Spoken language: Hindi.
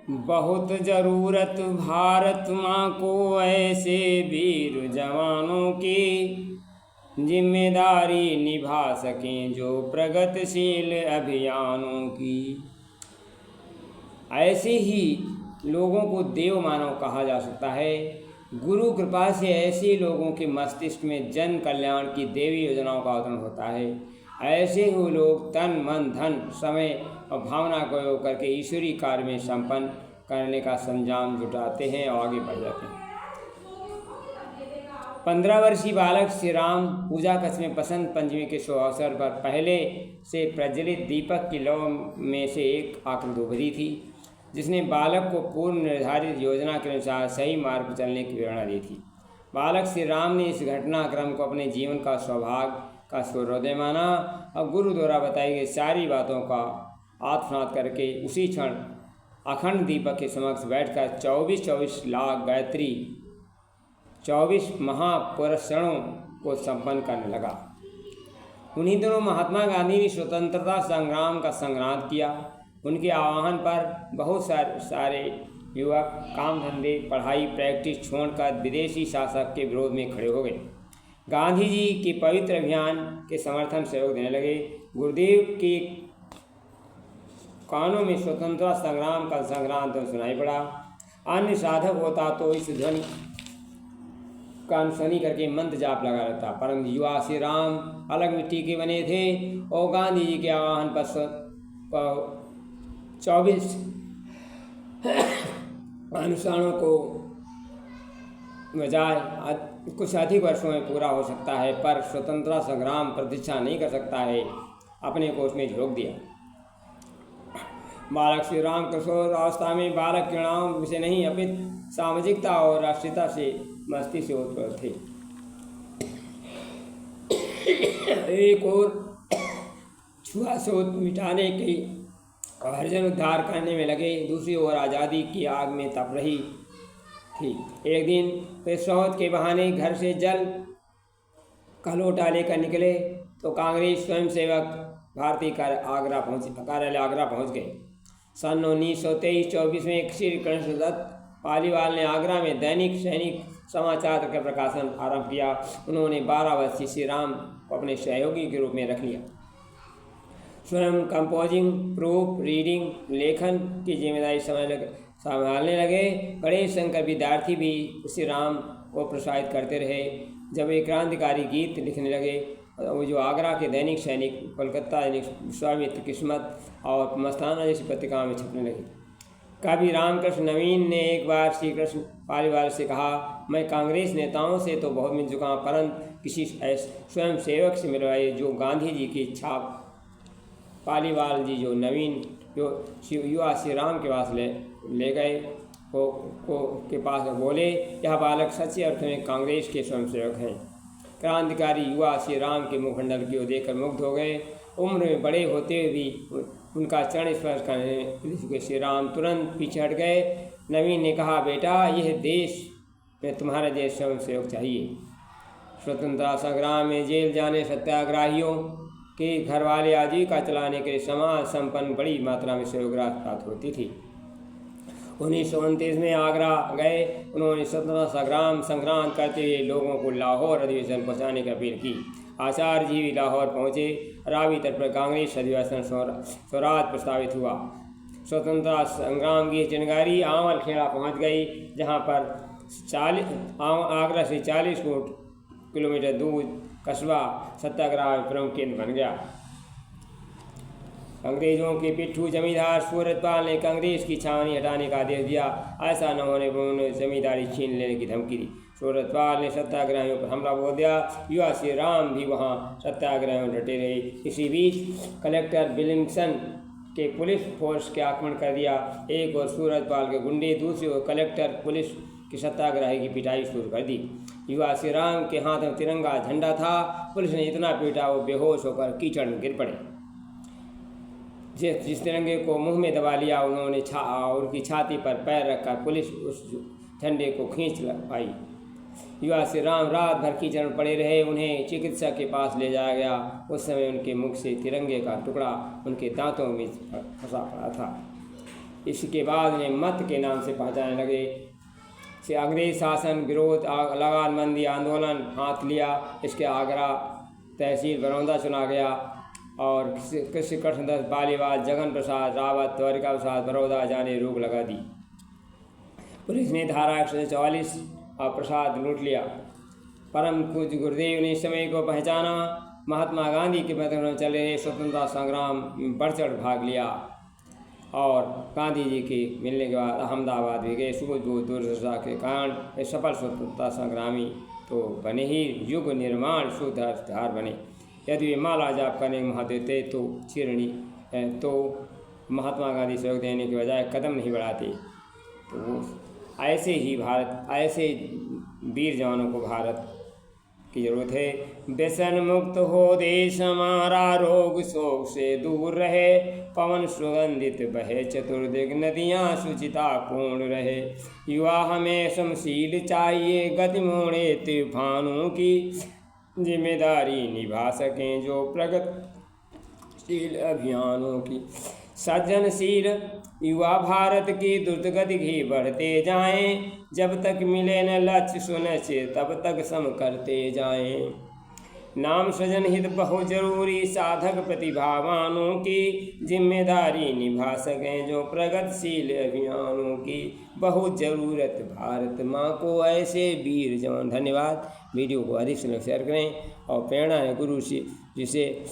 बहुत जरूरत भारत माँ को ऐसे वीर जवानों की, जिम्मेदारी निभा सकें जो प्रगतिशील अभियानों की। ऐसे ही लोगों को देव मानव कहा जा सकता है। गुरु कृपा से ऐसे लोगों के मस्तिष्क में जन कल्याण की देवी योजनाओं का अवतरण होता है। ऐसे ही लोग तन मन धन समय और भावना का उपयोग करके ईश्वरीय कार्य में संपन्न करने का संजाम जुटाते हैं और आगे बढ़ जाते हैं। 15 वर्षीय बालक श्री राम पूजा कक्ष में बसंत पंचमी के शुभ अवसर पर पहले से प्रज्वलित दीपक की लौ में से एक आकृति उभरी थी, जिसने बालक को पूर्व निर्धारित योजना के अनुसार सही मार्ग पर चलने की प्रेरणा दी थी। बालक श्री राम ने इस घटनाक्रम को अपने जीवन का सौभाग्य का सूर्योदय माना और गुरु द्वारा बताई गई सारी बातों का आत्मसात करके उसी क्षण अखंड दीपक के समक्ष बैठकर 24 लाख गायत्री 24 महापुरुषों को संपन्न करने लगा। उन्हीं दिनों महात्मा गांधी ने स्वतंत्रता संग्राम का संग्राम किया। उनके आह्वान पर बहुत सारे युवक काम धंधे पढ़ाई प्रैक्टिस छोड़कर विदेशी शासक के विरोध में खड़े हो गए। गांधी जी के पवित्र अभियान के समर्थन सहयोग देने लगे। गुरुदेव के कानों में स्वतंत्रता संग्राम का संग्राम तो सुनाई पड़ा। अन्य साधक होता तो इस ध्वनि का अनुसरणी करके मंत्र जाप लगा रहता, परंतु युवा श्री राम अलग मिट्टी के बने थे और गांधी जी के आह्वान पर 24 अनुसारों को बजाय कुछ अधिक वर्षों में पूरा हो सकता है, पर स्वतंत्रता संग्राम प्रतीक्षा नहीं कर सकता है, अपने को उसमें झोंक दिया। बालक श्री राम किशोर अवस्था में बालक क्रीड़ाओं से नहीं अपितु सामाजिकता और राष्ट्रीयता से मस्ती से उत्पन्न थे। एक और छुआछूत मिटाने की और हरिजन उद्धार करने में लगे, दूसरी ओर आज़ादी की आग में तप रही थी। एक दिन वे शौच के बहाने घर से जल का लोटा लेकर निकले तो कांग्रेस स्वयंसेवक भारतीय कार्यालय आगरा पहुंच गए। सन 1923-24 में श्री कृष्ण दत्त पालीवाल ने आगरा में दैनिक सैनिक समाचार का प्रकाशन आरंभ किया। उन्होंने 12 वर्षीय श्री राम को अपने सहयोगी के रूप में रख लिया। स्वयं कंपोजिंग प्रूफ रीडिंग लेखन की जिम्मेदारी संभालने लगे। गणेश शंकर विद्यार्थी भी श्री राम को प्रोत्साहित करते रहे। जब एक क्रांतिकारी गीत लिखने लगे वो जो आगरा के दैनिक सैनिक, कोलकाता दैनिक विश्वामित्र, किस्मत और मस्ताना जैसी पत्रिकाओं में छपने लगी। कवि रामकृष्ण नवीन ने एक बार श्री कृष्ण पालीवाल से कहा, मैं कांग्रेस नेताओं से तो बहुत मिल चुका हूँ, परंतु किसी स्वयं सेवक से मिलवाए जो गांधी जी की छाप। पालीवाल जी जो नवीन जो युवा श्री राम के पास ले गए के पास बोले, यह बालक सच्चे अर्थ में कांग्रेस के स्वयंसेवक हैं। क्रांतिकारी युवा श्री राम के मुखमंडल की ओर देखकर मुग्ध हो गए। उम्र में बड़े होते हुए भी उनका चरण स्पर्श करने श्री राम तुरंत पीछे हट गए। नवीन ने कहा, बेटा यह देश में तुम्हारे जैसे स्वयंसेवक चाहिए। स्वतंत्रता संग्राम में जेल जाने सत्याग्रहियों के घर वाले आजीविका चलाने के लिए समाज संपन्न बड़ी मात्रा में सहयोग प्राप्त होती थी। 1929 में आगरा गए। उन्होंने स्वतंत्रता संग्राम करते हुए लोगों को लाहौर अधिवेशन पहुंचाने की अपील की। आचार्य जी भी लाहौर पहुंचे। रावी तट पर कांग्रेस अधिवेशन स्वराज प्रस्तावित हुआ। स्वतंत्रता संग्राम की चिनगारी आंवल खेड़ा पहुँच गई, जहाँ पर आगरा से 40 किलोमीटर दूर कस्बा सत्याग्रह प्रमुख केंद्र बन गया। अंग्रेजों के पिट्ठू जमींदार सूरजपाल ने कांग्रेस की छावनी हटाने का आदेश दिया। ऐसा न होने पर उन्होंने जमींदारी छीन लेने की धमकी दी। सूरजपाल ने सत्याग्रहियों पर हमला बोल दिया। युवा श्री राम भी वहां सत्याग्रह में डटे रहे। इसी बीच कलेक्टर बिलिंगसन के पुलिस फोर्स के आक्रमण कर दिया। एक और सूरजपाल के गुंडे, दूसरी ओर कलेक्टर पुलिस की सत्याग्रही की पिटाई शुरू कर दी। युवा श्री राम के हाथ में तिरंगा झंडा था। पुलिस ने इतना पीटा वो बेहोश होकर कीचड़ में गिर पड़े। जिस तिरंगे को मुंह में दबा लिया, उन्होंने उनकी छाती पर पैर रखकर पुलिस उस झंडे को खींच पाई। युवा श्री राम रात भर कीचड़ में पड़े रहे। उन्हें चिकित्सक के पास ले जाया गया। उस समय उनके मुख से तिरंगे का टुकड़ा उनके दांतों में फंसा पड़ा था। इसके बाद उन्हें मत के नाम से पहचानने लगे। से अंग्रेज शासन विरोध लगानबंदी आंदोलन हाथ लिया। इसके आगरा तहसील बरौदा चुना गया और कृषि कृष्णदास बालीवाल जगन प्रसाद रावत द्वारिका प्रसाद बड़ौदा जाने रोक लगा दी। पुलिस ने धारा 144 और प्रसाद लूट लिया। परम पूज्य गुरुदेव ने इस समय को पहचाना। महात्मा गांधी के माध्यम से चल रहे स्वतंत्रता संग्राम में बढ़ चढ़ भाग लिया और गांधी जी के मिलने के बाद अहमदाबाद भी गए। सूझबूझ दूरदर्शिता के कारण वे सफल स्वतंत्रता संग्रामी तो बने ही, युग निर्माण सूत्रधार बने। यदि वे माला जाप करने में महत्व देते तो चिरणी तो महात्मा गांधी सहयोग देने के बजाय कदम नहीं बढ़ाते। तो ऐसे ही भारत, ऐसे वीर जवानों को भारत की जरूरत है। व्यसन मुक्त हो देश हमारा, रोग शोक से दूर रहे, पवन सुगंधित बहे चतुर्दिग नदियाँ सुचिता पूर्ण रहे। युवा हमें समशील चाहिए, गति मोड़े तूफानों की, जिम्मेदारी निभा सकें जो प्रगतिशील अभियानों की। सज्जनशील युवा भारत की द्रुत गति ही बढ़ते जाएं, जब तक मिले न लक्ष्य सुनिश्चित तब तक सम करते जाएं। नाम सृजन हित बहुत जरूरी, साधक प्रतिभावानों की, जिम्मेदारी निभा सकें जो प्रगतिशील अभियानों की। बहुत ज़रूरत भारत माँ को ऐसे वीर जवान। धन्यवाद। वीडियो को अधिक से अधिक शेयर करें और प्रेरणा है गुरु से जिसे